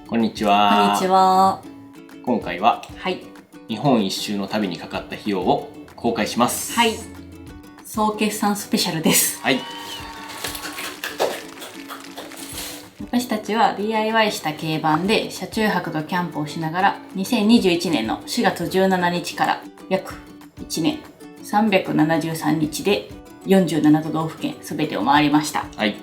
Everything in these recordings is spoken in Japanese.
こんにちは。こんにちは。今回ははい。日本一周の旅にかかった費用を公開します。はい。総決算スペシャルです。はい。私たちは DIY した軽バンで車中泊とキャンプをしながら2021年の4月17日から約1年373日で47都道府県すべてを回りました。はい。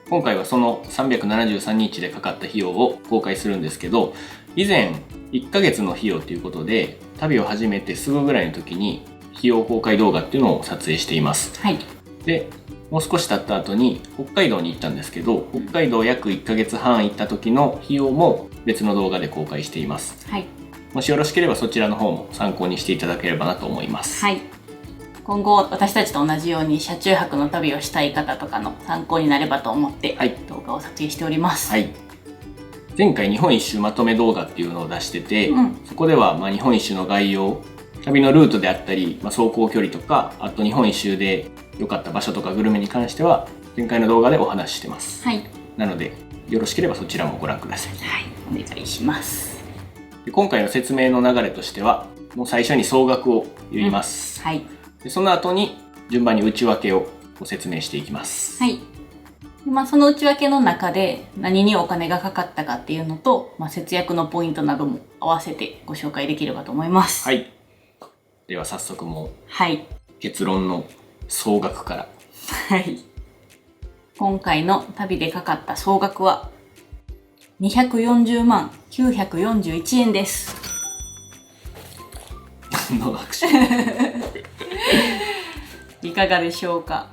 今回はその373日でかかった費用を公開するんですけど、以前1ヶ月の費用ということで旅を始めてすぐぐらいの時に費用公開動画っていうのを撮影しています。はい。で、もう少し経った後に北海道に行ったんですけど、北海道約1ヶ月半行った時の費用も別の動画で公開しています。はい。もしよろしければそちらの方も参考にしていただければなと思います。はい。今後私たちと同じように車中泊の旅をしたい方とかの参考になればと思って、動画を撮影しております。はい。前回日本一周まとめ動画っていうのを出してて、そこでは日本一周の概要、旅のルートであったり、走行距離とか、あと日本一周で良かった場所とかグルメに関しては前回の動画でお話ししてます。はい。なのでよろしければそちらもご覧ください。はい、お願いします。で、今回の説明の流れとしては、もう最初に総額を言います。はい。で、その後に順番に内訳をご説明していきます。はい。その内訳の中で何にお金がかかったかっていうのと、節約のポイントなども合わせてご紹介できればと思います。はい。では早速もう、結論の総額から。はい。今回の旅でかかった総額は240万941円です。何の拍手いかがでしょうか。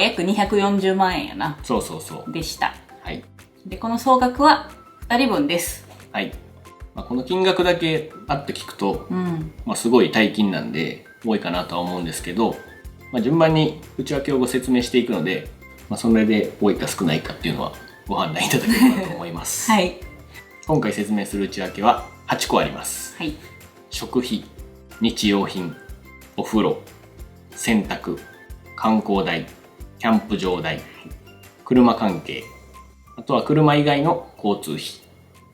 約240万円やな。そうでした。はい。で、この総額は2人分です。はい。この金額だけあって聞くと、すごい大金なんで多いかなとは思うんですけど、順番に内訳をご説明していくので、それで多いか少ないかっていうのはご判断いただければと思います。はい。今回説明する内訳は8個あります。はい。食費、日用品、お風呂、洗濯、観光代、キャンプ場代、車関係、あとは車以外の交通費、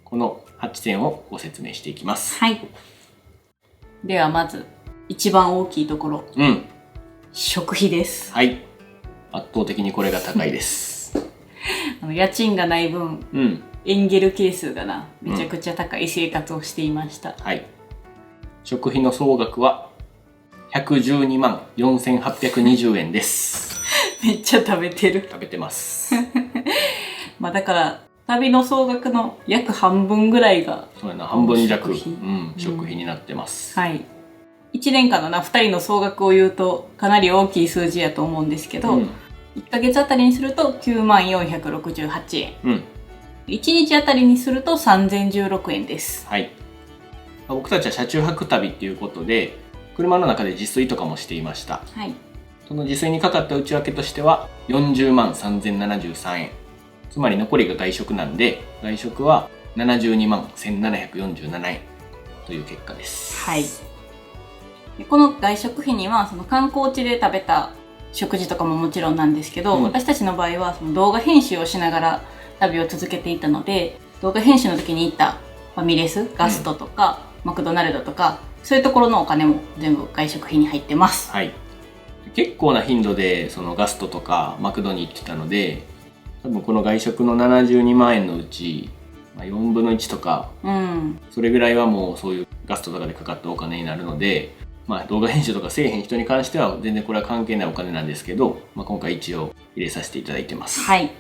この8点をご説明していきます。はい。ではまず一番大きいところ、食費です。はい。圧倒的にこれが高いです。家賃がない分、エンゲル係数がめちゃくちゃ高い生活をしていました。はい。食費の総額は112万4820円です。めっちゃ食べてる。食べてます。だから旅の総額の約半分ぐらいが、そうやな、半分弱食費になってます。はい。1年間の2人の総額を言うとかなり大きい数字やと思うんですけど、1ヶ月あたりにすると9万468円、1日あたりにすると3016円です。はい。僕たちは車中泊旅っていうことで車の中で自炊とかもしていました。はい。その自炊にかかった内訳としては40万3073円、つまり残りが外食なんで外食は72万1747円という結果です。はい。この外食費にはその観光地で食べた食事とかももちろんなんですけど、私たちの場合はその動画編集をしながら旅を続けていたので、動画編集の時に行ったファミレス、ガストとか、マクドナルドとかそういうところのお金も全部外食費に入ってます。はい。結構な頻度でそのガストとかマクドに行ってたので、多分この外食の72万円のうち4分の1とか、それぐらいはもうそういうガストとかでかかったお金になるので、動画編集とかせえへん人に関しては全然これは関係ないお金なんですけど、今回一応入れさせていただいてます。はい。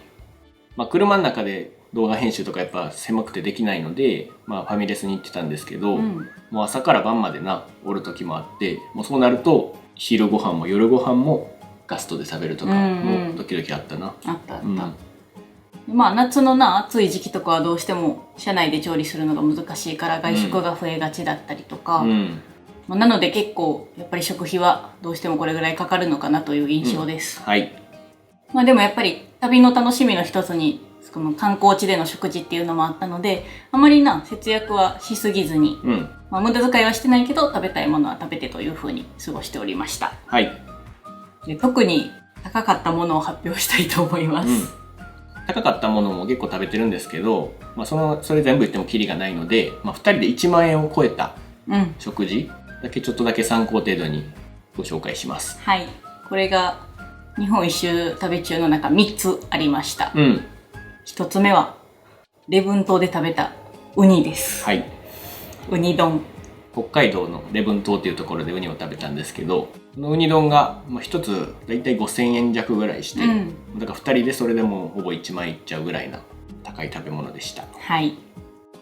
車の中で動画編集とかやっぱ狭くてできないので、ファミレスに行ってたんですけど、もう朝から晩までおる時もあって、もうそうなると昼ご飯も夜ご飯もガストで食べるとかも時々あったな。あったあった。夏の暑い時期とかはどうしても車内で調理するのが難しいから外食が増えがちだったりとか、なので結構やっぱり食費はどうしてもこれぐらいかかるのかなという印象です。はい。でもやっぱり旅の楽しみの一つにこの観光地での食事っていうのもあったので、あまり節約はしすぎずに、無駄遣いはしてないけど食べたいものは食べてというふうに過ごしておりました。はい。で、特に高かったものを発表したいと思います。高かったものも結構食べてるんですけど、それ全部言ってもキリがないので、2人で1万円を超えた食事だけちょっとだけ参考程度にご紹介します。はい、これが日本一周旅中の中3つありました。1つ目は礼文島で食べたウニです。はい、ウニ丼。北海道の礼文島っていうところでウニを食べたんですけど、このウニ丼が1つだいたい5000円弱ぐらいして、だから2人でそれでもほぼ1万円いっちゃうぐらいな高い食べ物でした。はい。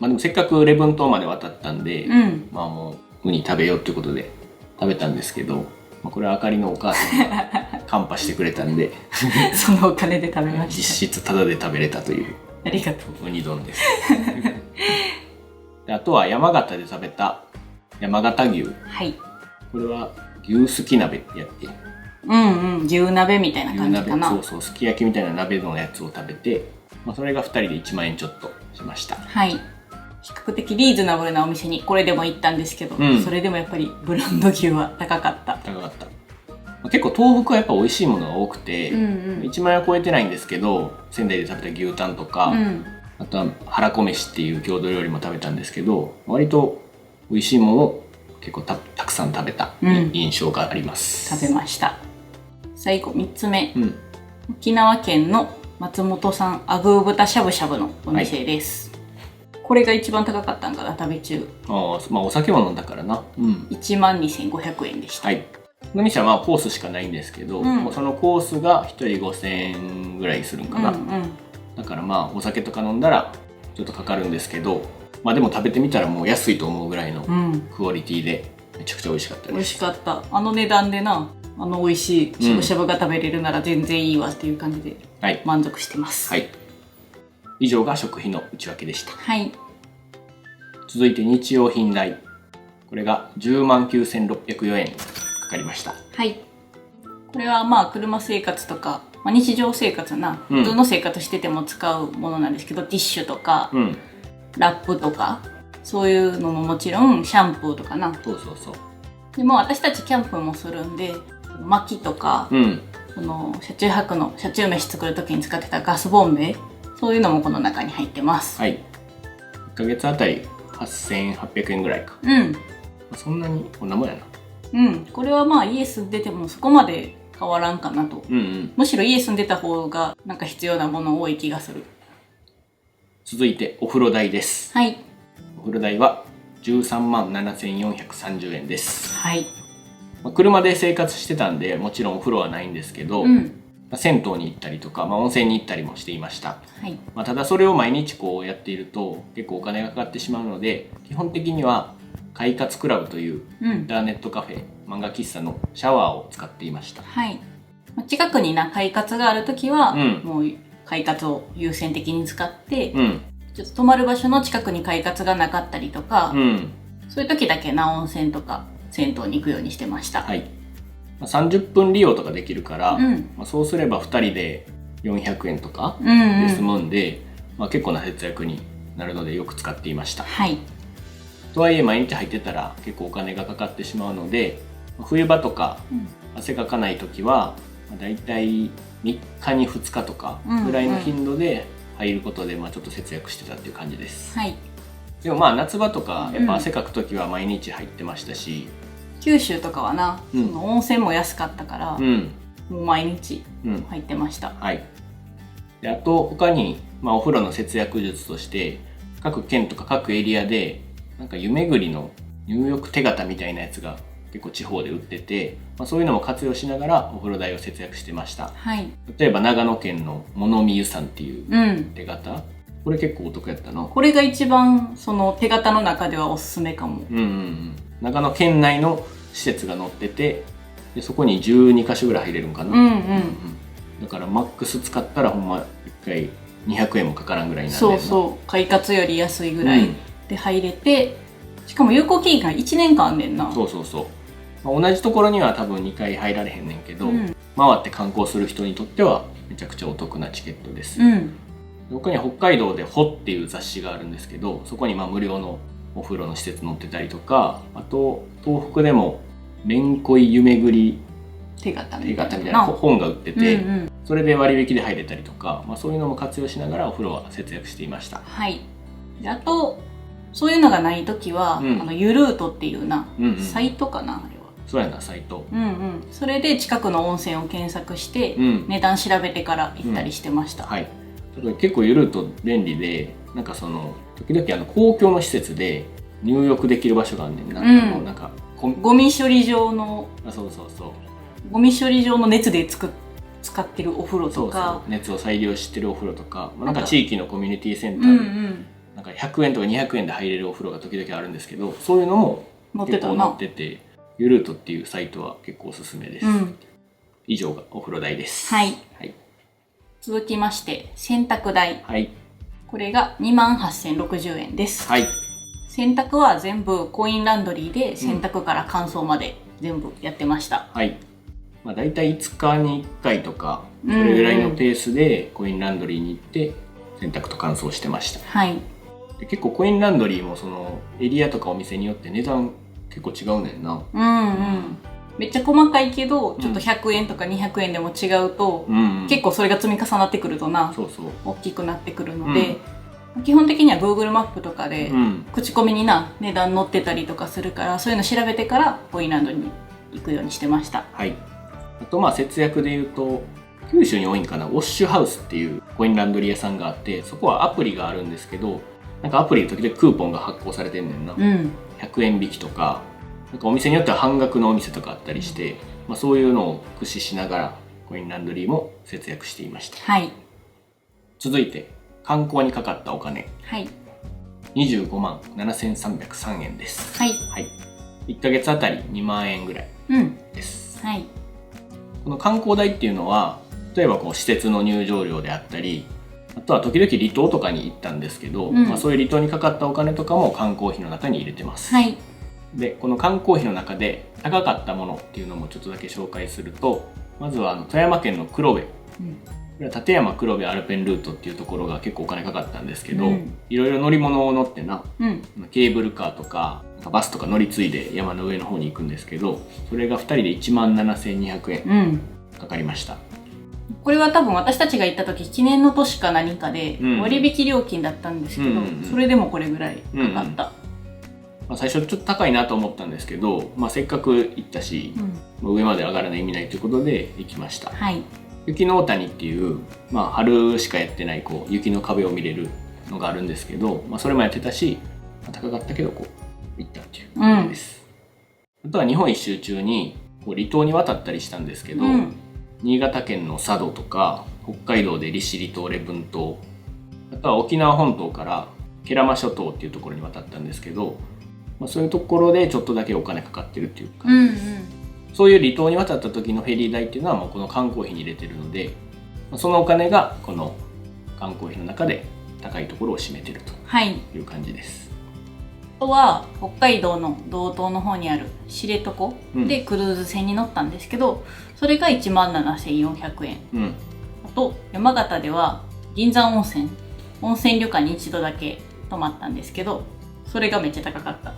でもせっかく礼文島まで渡ったんで、もうウニ食べようっていうことで食べたんですけど、これはあかりのお母さんがカンパしてくれたんでそのお金で食べました。実質タダで食べれたという、ありがとうウニ丼ですで、あとは山形で食べた山形牛。はい。これは牛すき鍋ってやって、牛鍋みたいな感じかな。そうすき焼きみたいな鍋のやつを食べて、それが2人で1万円ちょっとしました。はい。比較的リーズナブルなお店にこれでも行ったんですけど、それでもやっぱりブランド牛は高かった。結構東北はやっぱ美味しいものが多くて、1万円は超えてないんですけど、仙台で食べた牛タンとか、あとは腹こ飯っていう郷土料理も食べたんですけど、割と美味しいものを結構たくさん食べた印象があります。食べました。最後3つ目、沖縄県の松本さんアグー豚しゃぶしゃぶのお店です。これが一番高かったんかな、旅中。お酒も飲んだからな。12,500円でした。はい。この店はコースしかないんですけど、そのコースが1人5000円ぐらいするんかな。だからお酒とか飲んだらちょっとかかるんですけど、でも食べてみたらもう安いと思うぐらいのクオリティでめちゃくちゃ美味しかったです。美味しかった。あの値段でな、美味しいしゃぶしゃぶが食べれるなら全然いいわっていう感じで満足してます。はい。以上が食費の内訳でした。はい。続いて日用品代。これが109,604円かかりました。はい。これは車生活とか、日常生活普通の生活してても使うものなんですけど、ティッシュとか、ラップとか、そういうのももちろんシャンプーとかな。そう。でも私たちキャンプもするんで、薪とか、その車中泊の車中飯作る時に使ってたガスボンベ、そういうのもこの中に入ってます。はい。1ヶ月あたり8,800円ぐらいか。そんなにこんなもんやな。これは家住んでてもそこまで変わらんかなと。むしろ家住んでた方がなんか必要なもの多い気がする。続いてお風呂代です。はい。お風呂代は137,430円です。はい。車で生活してたんでもちろんお風呂はないんですけど、銭湯に行ったりとか、温泉に行ったりもしていました。はい。ただそれを毎日やっていると結構お金がかかってしまうので、基本的には快活クラブというインターネットカフェ、漫画喫茶のシャワーを使っていました。はい。近くに快活があるときは、もう快活を優先的に使って、ちょっと泊まる場所の近くに快活がなかったりとか、そういう時だけ温泉とか銭湯に行くようにしてました。はい。30分利用とかできるから、そうすれば2人で400円とかで済むんで、結構な節約になるのでよく使っていました。はい。とはいえ毎日入ってたら結構お金がかかってしまうので、冬場とか汗かかない時はだいたい3日に2日とかぐらいの頻度で入ることでちょっと節約してたっていう感じです。はい。でも夏場とかやっぱ汗かく時は毎日入ってましたし、九州とかはな、その温泉も安かったから、もう毎日入ってました。はい。であと他に、お風呂の節約術として各県とか各エリアでなんか湯巡りの入浴手形みたいなやつが結構地方で売ってて、そういうのも活用しながらお風呂代を節約してました。はい。例えば長野県の物見湯さんっていう手形、これ結構お得やったな。これが一番その手形の中ではおすすめかも。長野県内の施設が載ってて、でそこに12カ所ぐらい入れるんかな。だからマックス使ったらほんま1回200円もかからんぐらいになる。そう快活より安いぐらいで入れて、しかも有効期限が1年間あんねんな。そう。同じところには多分2回入られへんねんけど、回って観光する人にとってはめちゃくちゃお得なチケットです。他には北海道で「ほ」っていう雑誌があるんですけど、そこに無料のお風呂の施設載ってたりとか、あと東北でもめんこい湯巡り手形みたいな本が売ってて、それで割引で入れたりとか、そういうのも活用しながらお風呂は節約していました。はい。であとそういうのがない時は、ゆるーとっていうな、サイトかな、あれは。そうやな、サイト。それで近くの温泉を検索して、値段調べてから行ったりしてました。はい。結構ゆるーと便利で、なんか時々公共の施設で入浴できる場所があんねんな。なんかゴミ処理場の。そう。ゴミ処理場の熱で使ってるお風呂とか、熱を再利用してるお風呂とか、なんか地域のコミュニティセンターでなんか100円とか200円で入れるお風呂が時々あるんですけど、そういうのも結構載ってて、ゆるーとっていうサイトは結構おすすめです。以上がお風呂代です。はい。続きまして洗濯代。はい。これが28,060円です。はい。洗濯は全部コインランドリーで洗濯から乾燥まで全部やってました。はい。だいたい5日に1回とかそれぐらいのペースでコインランドリーに行って洗濯と乾燥してました。はい。で結構コインランドリーもそのエリアとかお店によって値段結構違うねんな。めっちゃ細かいけどちょっと100円とか200円でも違うと、結構それが積み重なってくるとな、大きくなってくるので、基本的には Google マップとかで口コミにな値段載ってたりとかするから、そういうの調べてからコインランドリーに行くようにしてました。はい。あと節約でいうと九州に多いんかな、ウォッシュハウスっていうコインランドリー屋さんがあって、そこはアプリがあるんですけど、なんかアプリで時々クーポンが発行されてんねんな。100円引きとか、なんかお店によっては半額のお店とかあったりして、そういうのを駆使しながらコインランドリーも節約していました。はい。続いて観光にかかったお金。はい。25万7303円です。はい。1ヶ月あたり2万円ぐらいです。はい。この観光代っていうのは、例えば施設の入場料であったり、あとは時々離島とかに行ったんですけど、そういう離島にかかったお金とかも観光費の中に入れてます。はい。でこの観光費の中で高かったものっていうのもちょっとだけ紹介すると、まずは富山県の黒部、これは立山黒部アルペンルートっていうところが結構お金かかったんですけど、いろいろ乗り物を乗ってな、ケーブルカーとかバスとか乗り継いで山の上の方に行くんですけど、それが2人で17,200円かかりました。これは多分私たちが行った時記念の年か何かで割引料金だったんですけど、それでもこれぐらいかかった。最初ちょっと高いなと思ったんですけど、せっかく行ったし、上まで上がらない意味ないということで行きました。はい。雪の大谷っていう、春しかやってない雪の壁を見れるのがあるんですけど、それもやってたし、高かったけど行ったっていう感じです。あとは日本一周中に離島に渡ったりしたんですけど、新潟県の佐渡とか北海道で利尻島、礼文島、あとは沖縄本島から慶良間諸島っていうところに渡ったんですけど、そういうところでちょっとだけお金かかってるっていう感じです。そういう離島に渡った時のフェリー代っていうのはもうこの観光費に入れてるので、そのお金がこの観光費の中で高いところを占めてるという感じです。あとは北海道の道東の方にある知床でクルーズ船に乗ったんですけど、それが17,400円。あと山形では銀山温泉旅館に一度だけ泊まったんですけど、それがめっちゃ高かった。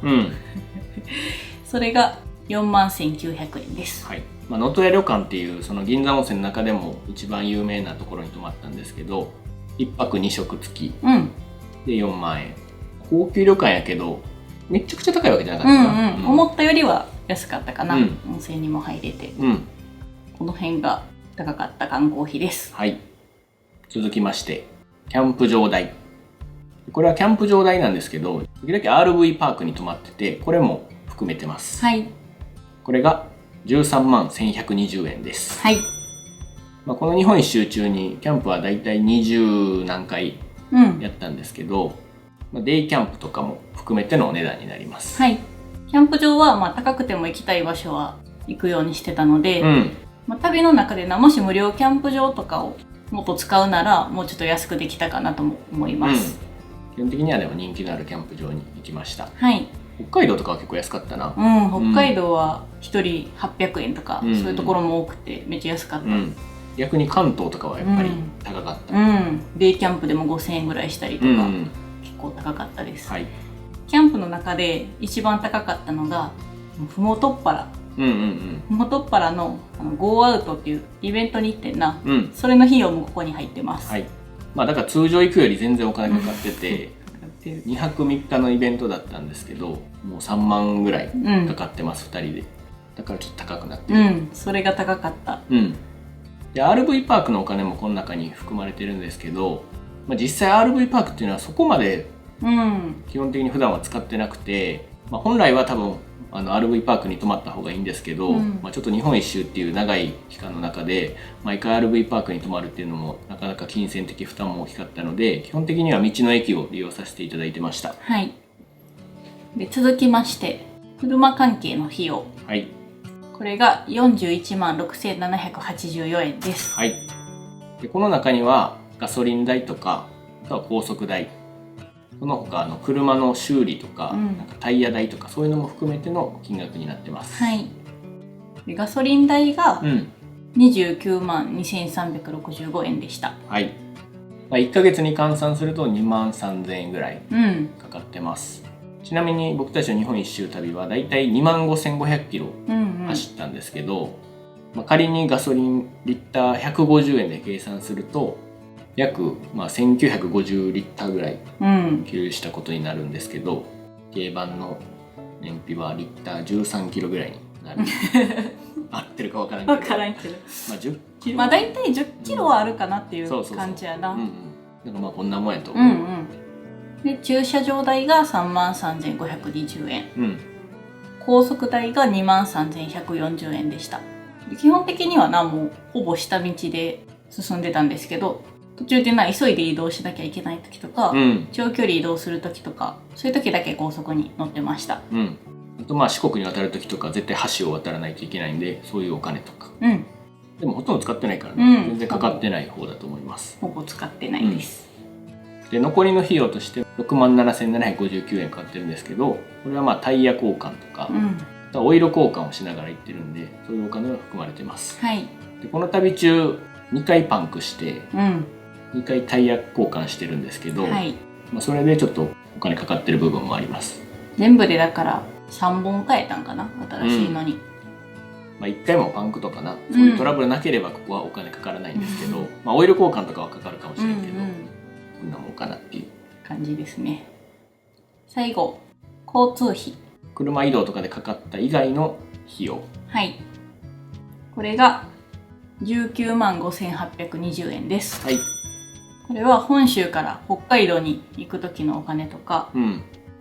それが41,900円です。はい。能登屋旅館っていうその銀山温泉の中でも一番有名なところに泊まったんですけど、1泊2食付きで4万円。高級旅館やけどめちゃくちゃ高いわけじゃなかったな。思ったよりは安かったかな。温泉にも入れて、この辺が高かった観光費です。はい。続きましてキャンプ場代。これはキャンプ場代なんですけど、時々 RV パークに泊まってて、これも含めてます。はい。これが131,120円です。はい。この日本一周中にキャンプはだいたい20何回やったんですけど、デイキャンプとかも含めてのお値段になります。はい。キャンプ場は高くても行きたい場所は行くようにしてたので、旅の中でもし無料キャンプ場とかをもっと使うならもうちょっと安くできたかなとも思います。基本的にはでも人気のあるキャンプ場に行きました。はい。北海道とかは結構安かったな。北海道は1人800円とか、そういうところも多くてめっちゃ安かった。逆に関東とかはやっぱり高かった。デイキャンプでも5,000円ぐらいしたりとか、結構高かったです。はい。キャンプの中で一番高かったのがふもとっぱら元っ腹のゴーアウトっていうイベントに行ってんな、それの費用もここに入ってます。はい。まあだから通常行くより全然お金かかってて2泊3日のイベントだったんですけど、もう3万ぐらいかかってます、2人で。だからちょっと高くなってる。それが高かった。で RV パークのお金もこの中に含まれてるんですけど、実際 RV パークっていうのはそこまで基本的に普段は使ってなくて、本来は多分RV パークに泊まった方がいいんですけど、ちょっと日本一周っていう長い期間の中で毎回 RV パークに泊まるっていうのもなかなか金銭的負担も大きかったので、基本的には道の駅を利用させていただいてました。はい。で続きまして車関係の費用。はい。これが41万6784円です。はい。でこの中にはガソリン代とか、あとは高速代、その他車の修理とか、なんかタイヤ代とかそういうのも含めての金額になってます。はい。でガソリン代が29万2365円でした。はい。1ヶ月に換算すると2万3000円ぐらいかかってます。ちなみに僕たちの日本一周旅はだいたい2万5500キロ走ったんですけど、仮にガソリンリッター150円で計算すると約1950リッターぐらい給油したことになるんですけど、軽バンの燃費はリッター13キロぐらいになる。合ってるか分からんけど。分からんけど。10キロ。だいたい10キロはあるかなっていう感じやな。なんかこんなもんやと思う。で駐車場代が3万3520円。高速代が2万3140円でした。で基本的にはもうほぼ下道で進んでたんですけど、途中で急いで移動しなきゃいけない時とか、長距離移動する時とか、そういう時だけ高速に乗ってました。あと四国に渡る時とか絶対橋を渡らないといけないんで、そういうお金とか。でもほとんど使ってないからね、全然かかってない方だと思います。ほぼ使ってないです。で残りの費用として6万7759円かかってるんですけど、これはタイヤ交換とか、オイル交換をしながら行ってるんで、そういうお金が含まれてます。でこの旅中2回パンクして、2回タイヤ交換してるんですけど、それでちょっとお金かかってる部分もあります。全部でだから3本変えたんかな、新しいのに。1回もパンクとかな、そういうトラブルなければここはお金かからないんですけど、オイル交換とかはかかるかもしれないけど、こんなもんかなっていう感じですね。最後、交通費。車移動とかでかかった以外の費用。これが19万5820円です。これは本州から北海道に行く時のお金とか、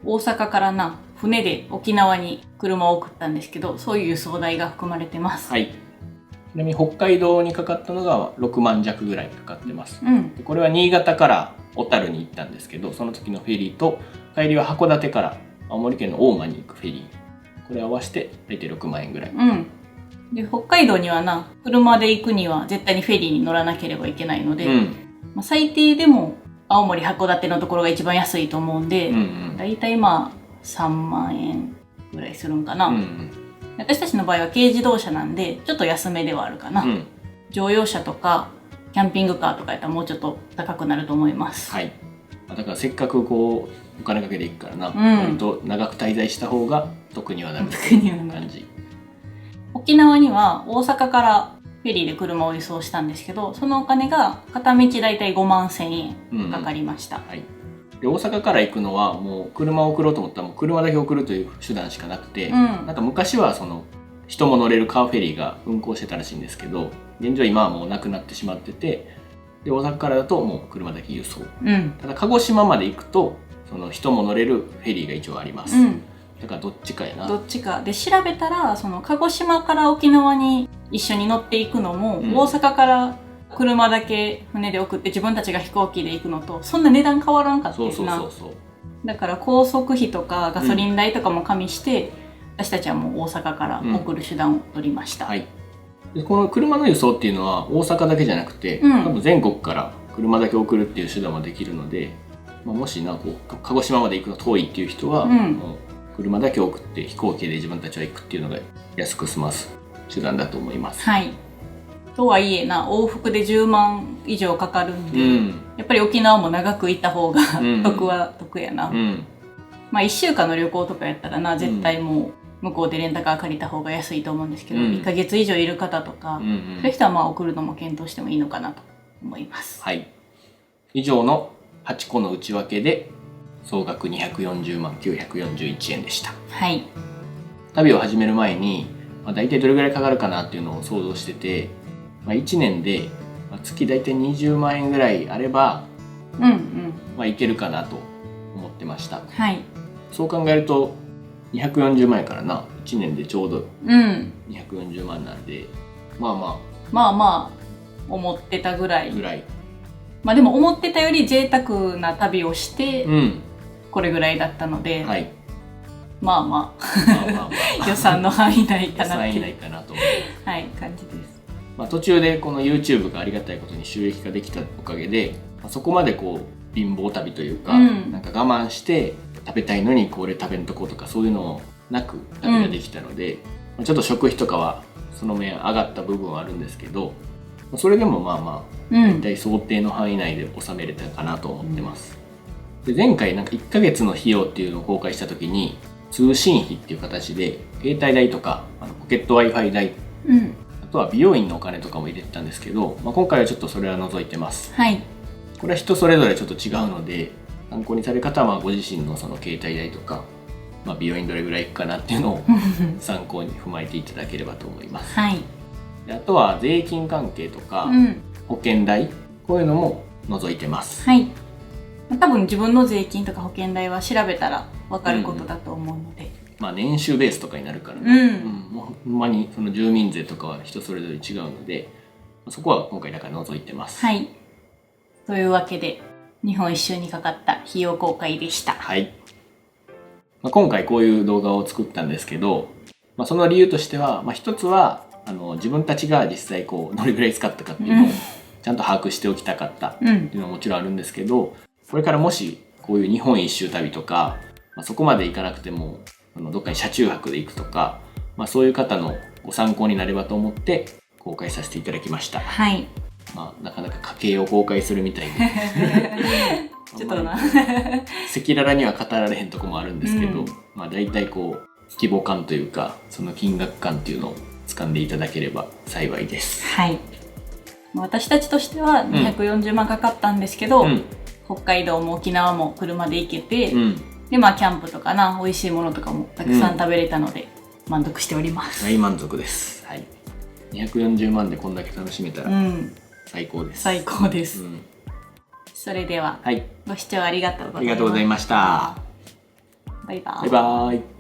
大阪から船で沖縄に車を送ったんですけど、そういう輸送代が含まれてます。ちなみに北海道にかかったのが6万弱ぐらいかかってます。でこれは新潟から小樽に行ったんですけど、その時のフェリーと帰りは函館から青森県の大間に行くフェリー、これ合わせて大体6万円ぐらい。で北海道には車で行くには絶対にフェリーに乗らなければいけないので、最低でも青森函館のところが一番安いと思うんで、だいたい3万円ぐらいするんかな。私たちの場合は軽自動車なんでちょっと安めではあるかな。乗用車とかキャンピングカーとかやったらもうちょっと高くなると思います。だからせっかくお金かけていくから割と長く滞在した方が得にはなる感じ。沖縄には大阪からフェリーで車を輸送したんですけど、そのお金が片道だいたい5万1000円かかりました。で大阪から行くのはもう車を送ろうと思ったらもう車だけ送るという手段しかなくて、なんか昔は人も乗れるカーフェリーが運行してたらしいんですけど、現状今はもうなくなってしまってて、で大阪からだともう車だけ輸送、ただ鹿児島まで行くと人も乗れるフェリーが一応あります。だからどっちかやな。どっちかで調べたら、鹿児島から沖縄に一緒に乗っていくのも、大阪から車だけ船で送って自分たちが飛行機で行くのとそんな値段変わらんかったよな。だから高速費とかガソリン代とかも加味して、私たちはもう大阪から送る手段を取りました。でこの車の輸送っていうのは大阪だけじゃなくて、多分全国から車だけ送るっていう手段もできるので、もし鹿児島まで行くの遠いっていう人は、もう車だけ送って飛行機で自分たちは行くっていうのが安く済ます手段だと思います。とはいえ往復で10万以上かかるんで、やっぱり沖縄も長く行った方が得は得やな。1週間の旅行とかやったら絶対もう向こうでレンタカー借りた方が安いと思うんですけど、1ヶ月以上いる方とか、そういう人はまあ送るのも検討してもいいのかなと思います。はい。以上の8個の内訳で総額240万941円でした。はい。旅を始める前に、大体どれぐらいかかるかなっていうのを想像してて、1年で月大体20万円ぐらいあれば、いけるかなと思ってました。はい。そう考えると240万円からな、1年でちょうど240万なんで、まあ思ってたぐらい。でも思ってたより贅沢な旅をして、これぐらいだったので、はい、予算の範囲内かなっていう。予算以内かなと思うはい、感じです。途中でこの YouTube がありがたいことに収益化できたおかげで、そこまでこう貧乏旅というか、なんか我慢して食べたいのにこれ食べんとこうとかそういうのなく旅ができたので、ちょっと食費とかはその面上がった部分はあるんですけど、それでも大体想定の範囲内で収めれたかなと思ってます。で前回なんか1ヶ月の費用っていうのを公開した時に通信費っていう形で携帯代とかポケット Wi-Fi 代、あとは美容院のお金とかも入れてたんですけど、今回はちょっとそれは除いてます。はい。これは人それぞれちょっと違うので、参考にされる方はご自身のその携帯代とか、美容院どれぐらいいくかなっていうのを参考に踏まえていただければと思います。はい。であとは税金関係とか、保険代、こういうのも除いてます。はい。多分自分の税金とか保険代は調べたら分かることだと思うので、年収ベースとかになるからね、もうほんまにその住民税とかは人それぞれ違うので、そこは今回だから除いてます。はい。というわけで日本一周にかかった費用公開でした。はい。今回こういう動画を作ったんですけど、その理由としては、一つは自分たちが実際こうどれぐらい使ったかっていうのをちゃんと把握しておきたかったっていうのはもちろんあるんですけど、これからもしこういう日本一周旅とか、そこまで行かなくてもどっかに車中泊で行くとか、そういう方のご参考になればと思って公開させていただきました。はい。なかなか家計を公開するみたいでちょっとな赤裸々には語られへんとこもあるんですけど、大体こう規模感というかその金額感っていうのを掴んでいただければ幸いです。はい。私たちとしては240万かかったんですけど、北海道も沖縄も車で行けて、でキャンプとか美味しいものとかもたくさん食べれたので、満足しております。大満足です。はい。240万でこんだけ楽しめたら最高です。最高です。それでは、ご視聴ありがとうございました。ありがとうございました。バイバイ。バイバイ。